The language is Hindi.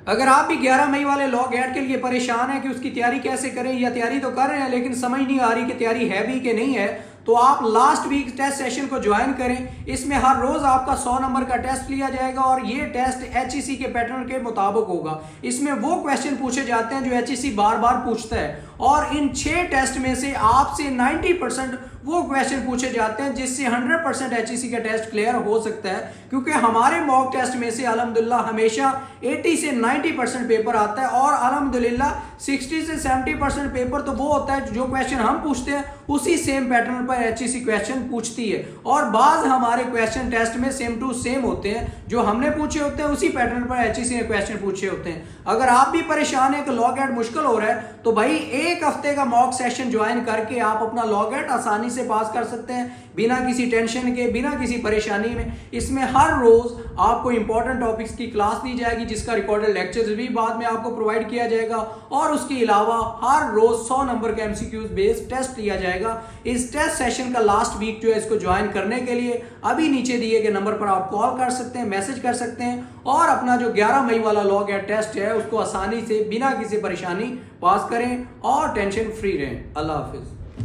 अगर आप भी 11 मई वाले लॉ गेट के लिए परेशान हैं कि उसकी तैयारी कैसे करें, या तैयारी तो कर रहे हैं लेकिन समझ नहीं आ रही कि तैयारी है भी कि नहीं है, तो आप लास्ट वीक टेस्ट सेशन को ज्वाइन करें। इसमें हर रोज आपका 100 नंबर का टेस्ट लिया जाएगा और ये टेस्ट एचईसी के पैटर्न के मुताबिक होगा। इसमें वो क्वेश्चन पूछे जाते हैं जो एचईसी बार बार पूछता है, और इन 6 टेस्ट में से आपसे 90% वो क्वेश्चन पूछे जाते हैं जिससे 100% एचईसी का टेस्ट क्लियर हो सकता है। क्योंकि हमारे मॉक टेस्ट में से अल्हम्दुलिल्लाह हमेशा 80 से 90% पेपर आता है, और अल्हम्दुलिल्लाह 60 से 70% पेपर तो वो होता है जो क्वेश्चन हम पूछते हैं उसी सेम पैटर्न पर एचईसी क्वेश्चन पूछती है। और बाज हमारे क्वेश्चन टेस्ट में सेम टू सेम होते हैं, जो हमने पूछे होते हैं उसी पैटर्न पर एचईसी ने क्वेश्चन पूछे होते हैं। अगर आप भी परेशान है कि लॉ गेट मुश्किल हो रहा है, तो भाई एक हफ्ते का मॉक सेशन ज्वाइन करके आप अपना लॉ गेट आसानी से पास कर सकते हैं, बिना किसी टेंशन के, बिना किसी परेशानी में। इसमें हर रोज आपको इंपॉर्टेंट टॉपिक्स की क्लास दी जाएगी, जिसका रिकॉर्डेड लेक्चर्स भी बाद में आपको प्रोवाइड किया जाएगा, और उसके अलावा हर रोज 100 नंबर का एमसीक्यूज बेस्ड टेस्ट लिया जाएगा। इस टेस्ट सेशन का लास्ट वीक जो है, इसको ज्वाइन करने के लिए अभी नीचे दिए गए नंबर पर आप कॉल कर सकते हैं, मैसेज कर सकते हैं, और अपना जो 11 मई वाला लॉ गेट टेस्ट है उसको आसानी से बिना किसी परेशानी पास करें और टेंशन फ्री रहें। अल्लाह हाफिज।